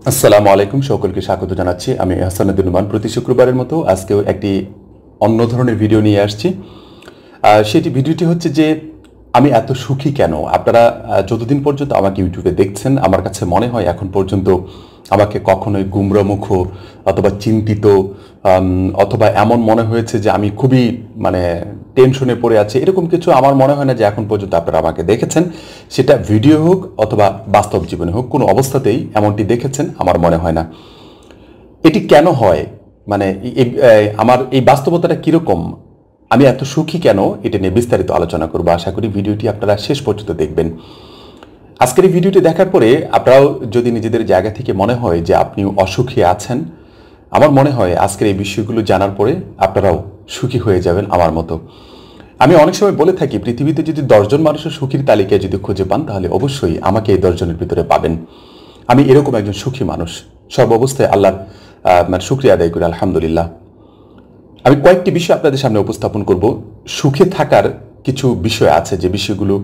আসসালামু আলাইকুম, সকলকে স্বাগত জানাচ্ছি। আমি হাসানুদ্দিন নুমান। প্রতি শুক্রবারের মতো আজকেও একটি অন্য ধরনের ভিডিও নিয়ে আসছি। সেটি ভিডিওটি হচ্ছে যে আমি এত সুখী কেন। আপনারা যতদিন পর্যন্ত আমাকে ইউটিউবে দেখছেন, আমার কাছে মনে হয় এখন পর্যন্ত আমাকে কখনোই গুমরামুখ অথবা চিন্তিত অথবা এমন মনে হয়েছে যে আমি খুবই টেনশনে পড়ে আছি, এরকম কিছু আমার মনে হয় না যে এখন পর্যন্ত আপনারা আমাকে দেখেছেন। সেটা ভিডিও হোক অথবা বাস্তব জীবনে হোক, কোনো অবস্থাতেই এমনটি দেখেছেন আমার মনে হয় না। এটি কেন হয়, আমার এই বাস্তবতাটা কীরকম, আমি এত সুখী কেন, এটা নিয়ে বিস্তারিত আলোচনা করবো। আশা করি ভিডিওটি আপনারা শেষ পর্যন্ত দেখবেন। আজকের এই ভিডিওটি দেখার পরে আপনারাও যদি নিজেদের জায়গা থেকে মনে হয় যে আপনি অসুখী আছেন, আমার মনে হয় আজকের এই বিষয়গুলো জানার পরে আপনারাও সুখী হয়ে যাবেন আমার মতো। আমি অনেক সময় বলে থাকি, পৃথিবীতে যদি 10 জন মানুষের সুখীর তালিকায় যদি খুঁজে পান, তাহলে অবশ্যই আমাকে এই 10 জনের ভিতরে পাবেন। আমি এরকম একজন সুখী মানুষ, সর্বাবস্থায় আল্লাহর শুকরিয়া আদায় করি, আলহামদুলিল্লাহ। আমি কয়েকটি বিষয় আপনাদের সামনে উপস্থাপন করব। সুখে থাকার কিছু বিষয় আছে যে বিষয়গুলো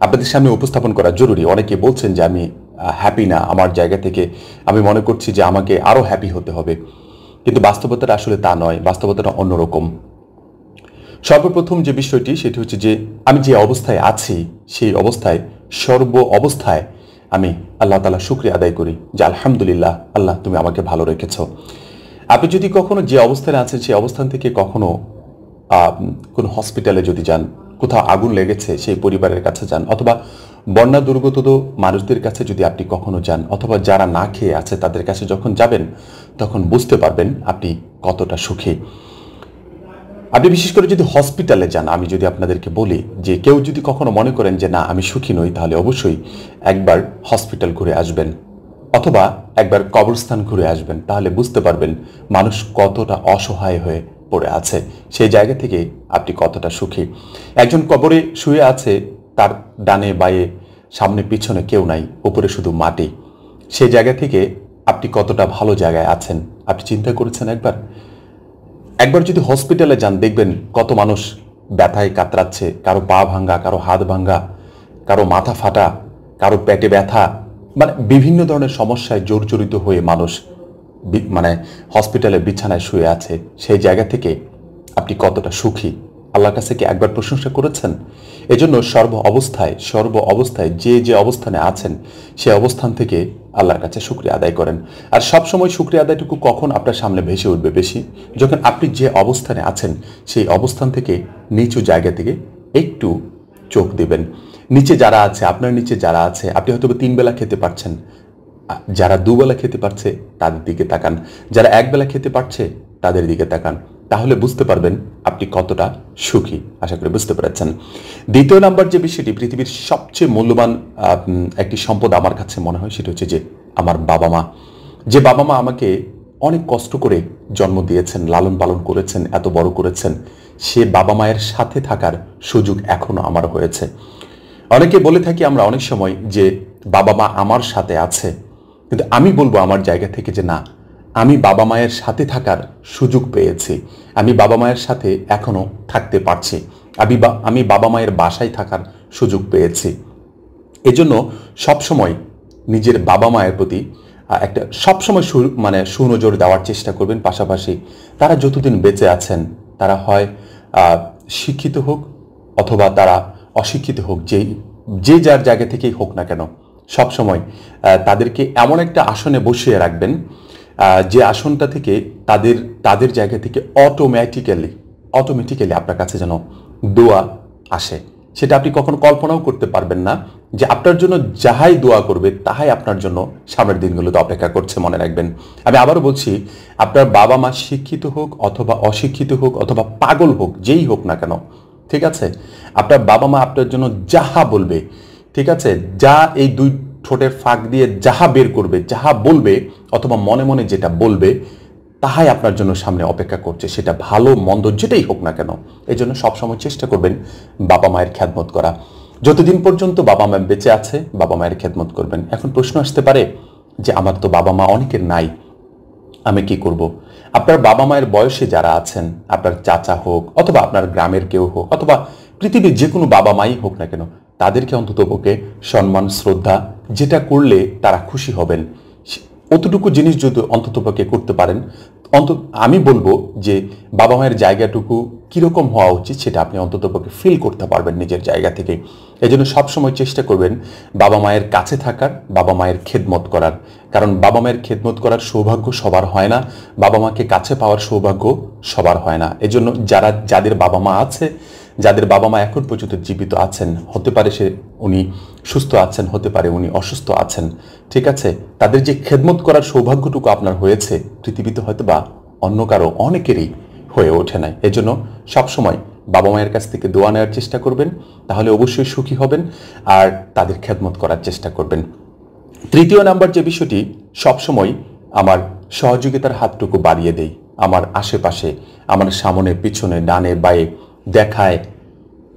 আপনাদের সামনে উপস্থাপন করা জরুরি। অনেকে বলছেন যে আমি হ্যাপি না, আমার জায়গা থেকে আমি মনে করছি যে আমাকে আরও হ্যাপি হতে হবে, কিন্তু বাস্তবতাটা আসলে তা নয়, বাস্তবতাটা অন্যরকম। সর্বপ্রথম যে বিষয়টি সেটি হচ্ছে যে আমি যে অবস্থায় আছি সেই অবস্থায় সর্ব অবস্থায় আমি আল্লাহ তাআলা শুকরিয়া আদায় করি যে আলহামদুলিল্লাহ, আল্লাহ তুমি আমাকে ভালো রেখেছ। আপনি যদি কখনো যে অবস্থানে আছেন সেই অবস্থান থেকে কখনো কোনো হসপিটালে যদি যান, কোথাও আগুন লেগেছে সেই পরিবারের কাছে যান, অথবা বন্যা দুর্গত মানুষদের কাছে যদি আপনি কখনো যান, অথবা যারা না খেয়ে আছে তাদের কাছে যখন যাবেন, তখন বুঝতে পারবেন আপনি কতটা সুখী। আপনি বিশেষ করে যদি হসপিটালে যান, আমি যদি আপনাদেরকে বলি যে কেউ যদি কখনো মনে করেন যে না আমি সুখী নই, তাহলে অবশ্যই একবার হসপিটাল ঘুরে আসবেন অথবা একবার কবরস্থান ঘুরে আসবেন, তাহলে বুঝতে পারবেন মানুষ কতটা অসহায় হয়ে পড়ে আছে, সেই জায়গা থেকে আপনি কতটা সুখী। একজন কবরে শুয়ে আছে, তার ডানে বায়ে সামনে পিছনে কেউ নাই, উপরে শুধু মাটি, সেই জায়গা থেকে আপনি কতটা ভালো জায়গায় আছেন আপনি চিন্তা করেছেন একবার? একবার যদি হসপিটালে যান, দেখবেন কত মানুষ ব্যথায় কাতরাচ্ছে, কারো পা ভাঙ্গা, কারো হাত ভাঙ্গা, কারো মাথা ফাটা, কারো পেটে ব্যথা, বিভিন্ন ধরনের সমস্যায় জর্জরিত হয়ে মানুষ হসপিটালের বিছানায় শুয়ে আছে। সেই জায়গা থেকে আপনি কতটা সুখী, আল্লাহর কাছে কি একবার প্রশংসা করেছেন? এজন্য সর্ব অবস্থায় যে অবস্থানে আছেন সেই অবস্থান থেকে আল্লাহর কাছে শুকরিয়া আদায় করেন। আর সবসময় শুকরিয়া আদায়টুকু কখন আপনার সামনে ভেসে উঠবে বেশি? যখন আপনি যে অবস্থানে আছেন সেই অবস্থান থেকে নিচু জায়গা থেকে একটু চোখ দেবেন। নিচে যারা আছে, আপনার নিচে যারা আছে, আপনি হয়তো 3 বেলা খেতে পারছেন, যারা 2 বেলা খেতে পারছে তাদের দিকে তাকান, যারা 1 বেলা খেতে পারছে তাদের দিকে তাকান, তাহলে বুঝতে পারবেন আপনি কতটা সুখী। আশা করি বুঝতে পেরেছেন। দ্বিতীয় নাম্বার যে বিষয়টি, পৃথিবীর সবচেয়ে মূল্যবান একটি সম্পদ আমার কাছে মনে হয়, সেটা হচ্ছে যে আমার বাবা মা। যে বাবা মা আমাকে অনেক কষ্ট করে জন্ম দিয়েছেন, লালন পালন করেছেন, এত বড় করেছেন, সে বাবা মায়ের সাথে থাকার সুযোগ এখনো আমার হয়েছে। অনেকে বলে থাকি আমরা অনেক সময় যে বাবা মা আমার সাথে আছে, কিন্তু আমি বলবো আমার জায়গা থেকে যে না, আমি বাবা মায়ের সাথে থাকার সুযোগ পেয়েছি, আমি বাবা মায়ের সাথে এখনো থাকতে পারছি, আমি বাবা মায়ের বাসায় থাকার সুযোগ পেয়েছি। এজন্য সবসময় নিজের বাবা মায়ের প্রতি একটা সবসময় সুনজর দেওয়ার চেষ্টা করবেন। পাশাপাশি তারা যতদিন বেঁচে আছেন, তারা হয় শিক্ষিত হোক অথবা তারা অশিক্ষিত হোক, যে যার জায়গা থেকেই হোক না কেন, সবসময় তাদেরকে এমন একটা আসনে বসিয়ে রাখবেন যে আসনটা থেকে তাদের জায়গা থেকে অটোমেটিক্যালি আপনার কাছে যেন দোয়া আসে। সেটা আপনি কখনো কল্পনাও করতে পারবেন না যে আপনার জন্য যাহাই দোয়া করবে তাহাই আপনার জন্য সামনের দিনগুলোতে অপেক্ষা করছে। মনে রাখবেন, আমি আবারও বলছি, আপনার বাবা মা শিক্ষিত হোক অথবা অশিক্ষিত হোক অথবা পাগল হোক, যেই হোক না কেন, ঠিক আছে, আপনার বাবা মা আপনার জন্য যাহা বলবে, ঠিক আছে, যা এই 2 ঠোঁটের ফাঁক দিয়ে যাহা বের করবে, যাহা বলবে অথবা মনে মনে যেটা বলবে, তাহাই আপনার জন্য সামনে অপেক্ষা করছে, সেটা ভালো মন্দ যেটাই হোক না কেন। এই জন্য সবসময় চেষ্টা করবেন বাবা মায়ের খেদমত করা। যতদিন পর্যন্ত বাবা মা বেঁচে আছে বাবা মায়ের খেদমত করবেন। এখন প্রশ্ন আসতে পারে যে আমার তো বাবা মা অনেকের নাই, আমি কি করব? আপনার বাবা মায়ের বয়সে যারা আছেন, আপনার চাচা হোক অথবা আপনার গ্রামের কেউ হোক অথবা পৃথিবীর যে কোনো বাবা মাই হোক না কেন, তাদেরকে অন্ততপক্ষে সম্মান শ্রদ্ধা যেটা করলে তারা খুশি হবেন, অতটুকু জিনিস যদি অন্ততপক্ষে করতে পারেন, আমি বলবো যে বাবা মায়ের জায়গাটুকু কীরকম হওয়া উচিত সেটা আপনি অন্ততপক্ষে ফিল করতে পারবেন নিজের জায়গা থেকে। এজন্য সবসময় চেষ্টা করবেন বাবা মায়ের কাছে থাকার, বাবা মায়ের খেদমত করার। কারণ বাবা মায়ের খেদমত করার সৌভাগ্য সবার হয় না, বাবা মাকে কাছে পাওয়ার সৌভাগ্য সবার হয় না। এজন্য যাদের বাবা মা আছে, যাদের বাবা মা এখন পর্যন্ত জীবিত আছেন, হতে পারে উনি সুস্থ আছেন, হতে পারে উনি অসুস্থ আছেন, ঠিক আছে, তাদের যে খেদমত করার সৌভাগ্যটুকু আপনার হয়েছে, পৃথিবীতে হয়তো বা অন্য কারো অনেকেরই হয়ে ওঠে না। এজন্য সবসময় বাবা মায়ের কাছ থেকে দোয়া নেওয়ার চেষ্টা করবেন, তাহলে অবশ্যই সুখী হবেন, আর তাদের খেদমত করার চেষ্টা করবেন। তৃতীয় নাম্বার যে বিষয়টি, সবসময় আমার সহযোগিতার হাতটুকু বাড়িয়ে দেই আমার আশেপাশে, আমার সামনে পিছনে ডানে বায়ে, দেখায়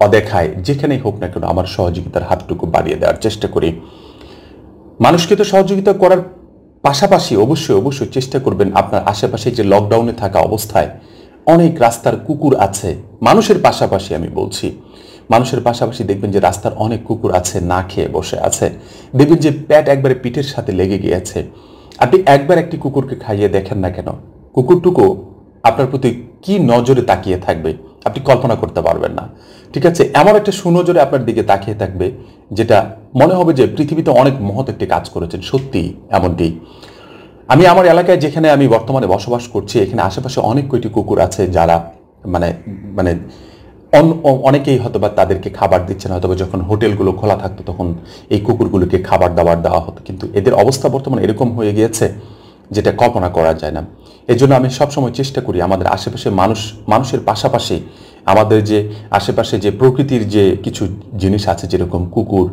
অদেখায়, যেখানেই হোক না কেন আমার সহযোগিতার হাতটুকু বাড়িয়ে দেওয়ার চেষ্টা করি। মানুষকে তো সহযোগিতা করার পাশাপাশি অবশ্যই চেষ্টা করবেন আপনার আশেপাশে যে লকডাউনে থাকা অবস্থায় অনেক রাস্তার কুকুর আছে, মানুষের পাশাপাশি আমি বলছি, মানুষের পাশাপাশি দেখবেন যে রাস্তার অনেক কুকুর আছে, না খেয়ে বসে আছে, দেখবেন যে পেট একবারে পিঠের সাথে লেগে গিয়েছে। আপনি একবার একটি কুকুরকে খাইয়ে দেখেন না কেন, কুকুরটুকু আপনার প্রতি কি নজরে তাকিয়ে থাকবে আপনি কল্পনা করতে পারবেন না, ঠিক আছে। এমন একটা সুনজরে আপনার দিকে তাকিয়ে থাকবে যেটা মনে হবে যে পৃথিবীতে অনেক মহৎ একটি কাজ করেছেন। সত্যি এমনটি। আমি আমার এলাকায় যেখানে আমি বর্তমানে বসবাস করছি, এখানে আশেপাশে অনেক কয়টি কুকুর আছে যারা মানে মানে অনেকেই হয়তোবা তাদেরকে খাবার দিচ্ছেন, হয়তোবা যখন হোটেলগুলো খোলা থাকতো তখন এই কুকুরগুলোকে খাবার দাবার দেওয়া হতো, কিন্তু এদের অবস্থা বর্তমানে এরকম হয়ে গিয়েছে যেটা কল্পনা করা যায় না। এই জন্য আমি সবসময় চেষ্টা করি আমাদের আশেপাশে মানুষের পাশাপাশি আমাদের যে আশেপাশে যে প্রকৃতির যে কিছু জিনিস আছে, যেরকম কুকুর,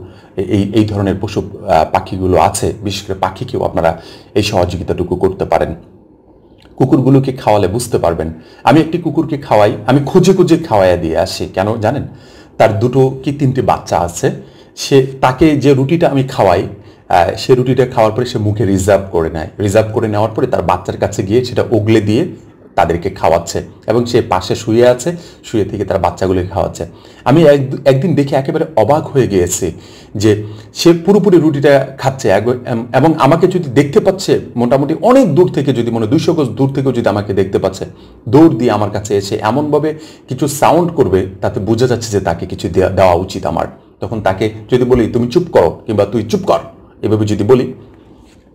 এই ধরনের পশু পাখিগুলো আছে, বিশেষ করে পাখিকেও আপনারা এই সহযোগিতাটুকু করতে পারেন। কুকুরগুলোকে খাওয়ালে বুঝতে পারবেন। আমি একটি কুকুরকে খাওয়াই, আমি খুঁজে খাওয়াইয়া দিয়ে আসি। কেন জানেন? তার 2 কি 3টে বাচ্চা আছে। তাকে যে রুটিটা আমি খাওয়াই, সে রুটিটা খাওয়ার পরে সে মুখে রিজার্ভ করে নেয়। রিজার্ভ করে নেওয়ার পরে তার বাচ্চার কাছে গিয়ে সেটা ওগলে দিয়ে তাদেরকে খাওয়াচ্ছে, এবং সে পাশে শুয়ে আছে, শুয়ে থেকে তার বাচ্চাগুলোকে খাওয়াচ্ছে। আমি একদিন দেখে একেবারে অবাক হয়ে গিয়েছি যে সে পুরোপুরি রুটিটা খাচ্ছে, এবং আমাকে যদি দেখতে পাচ্ছে মোটামুটি অনেক দূর থেকে, যদি মনে 200 গজ দূর থেকেও যদি আমাকে দেখতে পাচ্ছে, দৌড় দিয়ে আমার কাছে এসে এমনভাবে কিছু সাউন্ড করবে, তাতে বোঝা যাচ্ছে যে তাকে কিছু দেওয়া উচিত আমার। তখন তাকে যদি বলি তুমি চুপ করো, কিংবা তুই চুপ কর, এভাবে যদি বলি,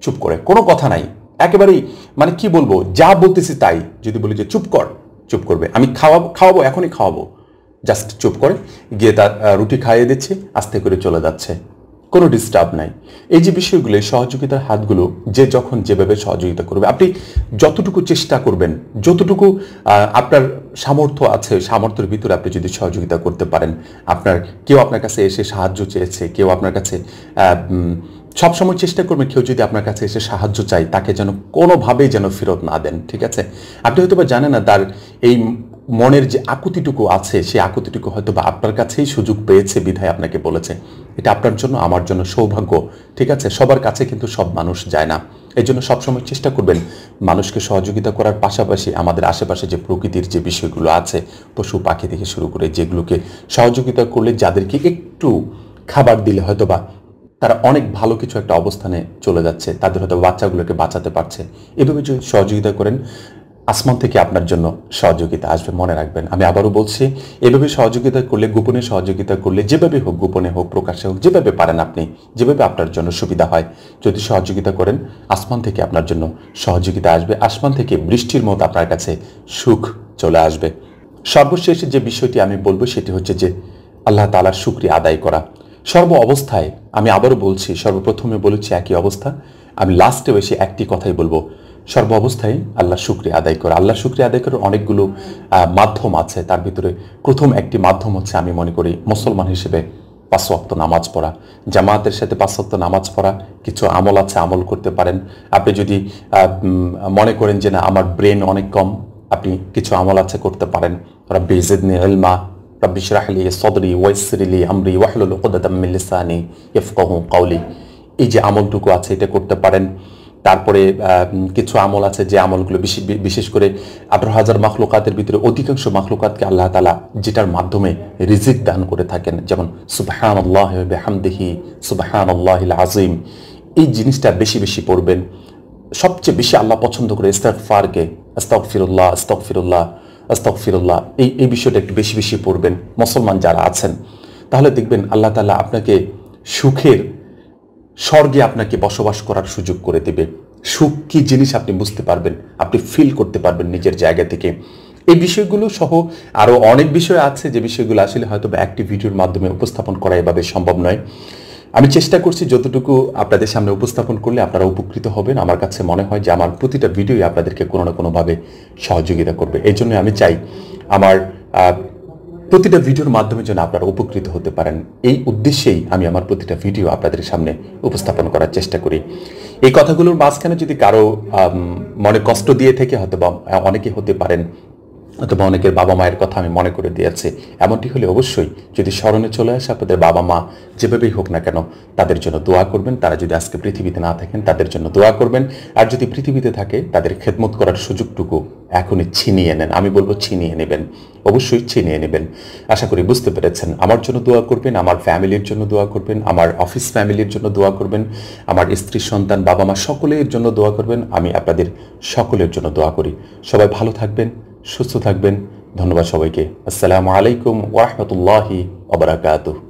চুপ করে, কোনো কথা নাই, একেবারেই মানে কি বলবো, যা বলতেছি তাই। যদি বলি যে চুপ কর, চুপ করবে। আমি খাওয়াবো, এখনই খাওয়াবো, জাস্ট চুপ করে গিয়ে তার রুটি খাইয়ে দিচ্ছি, আস্তে করে চলে যাচ্ছে, কোনো ডিস্টার্ব নাই। এই যে বিষয়গুলো, সহযোগিতার হাতগুলো যে যখন যেভাবে সহযোগিতা করবে, আপনি যতটুকু চেষ্টা করবেন, যতটুকু আপনার সামর্থ্য আছে, সামর্থ্যের ভিতরে আপনি যদি সহযোগিতা করতে পারেন, কেউ আপনার কাছে এসে সাহায্য চেয়েছে, কেউ আপনার কাছে সবসময় চেষ্টা করবেন কেউ যদি আপনার কাছে এসে সাহায্য চাই, তাকে যেন কোনোভাবেই যেন ফেরত না দেন, ঠিক আছে। আপনি হয়তো বা জানেন না তার এই মনের যে আকুতিটুকু আছে, সেই আকুতিটুকু হয়তো বা আপনার কাছেই সুযোগ পেয়েছে বিধায় আপনাকে বলেছে। এটা আপনার জন্য, আমার জন্য সৌভাগ্য, ঠিক আছে। সবার কাছে কিন্তু সব মানুষ যায় না। এই জন্য সবসময় চেষ্টা করবেন মানুষকে সহযোগিতা করার পাশাপাশি আমাদের আশেপাশে যে প্রকৃতির যে বিষয়গুলো আছে, পশু পাখি থেকে শুরু করে, যেগুলোকে সহযোগিতা করলে, যাদেরকে একটু খাবার দিলে হয়তো বা তারা অনেক ভালো কিছু একটা অবস্থানে চলে যাচ্ছে, তাদের হয়তো বাচ্চাগুলোকে বাঁচাতে পারছে। এভাবে যদি সহযোগিতা করেন, আসমান থেকে আপনার জন্য সহযোগিতা আসবে, মনে রাখবেন। আমি আবারও বলছি, এভাবে সহযোগিতা করলে, গোপনে সহযোগিতা করলে, যেভাবে হোক, গোপনে হোক, প্রকাশ্যে হোক, যেভাবে পারেন আপনি, যেভাবে আপনার জন্য সুবিধা হয়, যদি সহযোগিতা করেন, আসমান থেকে আপনার জন্য সহযোগিতা আসবে, আসমান থেকে বৃষ্টির মতো আপনার কাছে সুখ চলে আসবে। সর্বশেষ যে বিষয়টি আমি বলবো সেটি হচ্ছে যে আল্লাহ তাআলার শুকরিয়া আদায় করা সর্ব অবস্থায়। আমি আবারও বলছি, সর্বপ্রথমে বলেছি একই অবস্থা, আমি লাস্টে এসে একটি কথাই বলবো, সর্ব অবস্থায় আল্লাহ শুকরিয়া আদায় করা। আল্লাহ শুকরিয়া আদায় করার অনেকগুলো মাধ্যম আছে, তার ভিতরে প্রথম একটি মাধ্যম হচ্ছে, আমি মনে করি মুসলমান হিসেবে 5 ওয়াক্ত নামাজ পড়া, জামাতের সাথে 5 ওয়াক্ত নামাজ পড়া। কিছু আমল আছে, আমল করতে পারেন। আপনি যদি মনে করেন যে না আমার ব্রেন অনেক কম, আপনি কিছু আমল আছে করতে পারেন। রাব্বি জিদনি ইলমা, রাব্বি ইশরাহ লি সাদরি ওয়াইসির লি আমরি ওয়াহলুল উকদাতাম মিন লিসানি ইয়াফকাহু কাওলি, এই যে আমলটুকু আছে এটা করতে পারেন। তারপরে কিছু আমল আছে যে আমলগুলো বিশেষ করে 18,000 মাখলুকাতের ভিতরে অধিকাংশ মাখলুকাতকে আল্লাহ তাআলা যেটার মাধ্যমে রিজিক দান করে থাকেন, যেমন সুবহানাল্লাহি ওয়া বিহামদিহি সুবহানাল্লাহিল আযীম, এই জিনিসটা বেশি বেশি পড়বেন। সবচেয়ে বেশি আল্লাহ পছন্দ করে ইস্তিগফারকে, আস্তাগফিরুল্লাহ আস্তাগফিরুল্লাহ আস্তাগফিরুল্লাহ, এই বিষয়টা একটু বেশি বেশি পড়বেন মুসলমান যারা আছেন, তাহলে দেখবেন আল্লাহ তাআলা আপনাকে সুখের স্বর্গে আপনাকে বসবাস করার সুযোগ করে দেবে। সুখ কী জিনিস আপনি বুঝতে পারবেন, আপনি ফিল করতে পারবেন নিজের জায়গা থেকে। এই বিষয়গুলো সহ আরও অনেক বিষয় আছে যে বিষয়গুলো আসলে হয়তো একটি ভিডিওর মাধ্যমে উপস্থাপন করা এভাবে সম্ভব নয়। আমি চেষ্টা করছি যতটুকু আপনাদের সামনে উপস্থাপন করলে আপনারা উপকৃত হবেন। আমার কাছে মনে হয় যে আমার প্রতিটা ভিডিওই আপনাদেরকে কোনো না কোনোভাবে সহযোগিতা করবে। এই জন্য আমি চাই আমার প্রতিটা ভিডিওর মাধ্যমে যেন আপনারা উপকৃত হতে পারেন, এই উদ্দেশ্যেই আমি আমার প্রতিটা ভিডিও আপনাদের সামনে উপস্থাপন করার চেষ্টা করি। এই কথাগুলোর মাঝখানে যদি কারো মনে কষ্ট দিয়ে থেকে হয়তো বা অনেকে হতে পারেন, অথবা অনেকের বাবা মায়ের কথা আমি মনে করে দিয়েছি, এমনটি হলে অবশ্যই যদি স্মরণে চলে আসে আপনাদের বাবা মা যেভাবেই হোক না কেন তাদের জন্য দোয়া করবেন। তারা যদি আজকে পৃথিবীতে না থাকেন তাদের জন্য দোয়া করবেন, আর যদি পৃথিবীতে থাকে তাদের খেদমত করার সুযোগটুকু এখনই ছিনিয়ে নেন। আমি বলবো ছিনিয়ে নেবেন, অবশ্যই ছিনিয়ে নেবেন। আশা করি বুঝতে পেরেছেন। আমার জন্য দোয়া করবেন, আমার ফ্যামিলির জন্য দোয়া করবেন, আমার অফিস ফ্যামিলির জন্য দোয়া করবেন, আমার স্ত্রী সন্তান বাবা মা সকলের জন্য দোয়া করবেন। আমি আপনাদের সকলের জন্য দোয়া করি। সবাই ভালো থাকবেন, সুস্থ থাকবেন। ধন্যবাদ সবাইকে। আসসালামু আলাইকুম ওয়া রাহমাতুল্লাহি ওয়া বারাকাতুহু।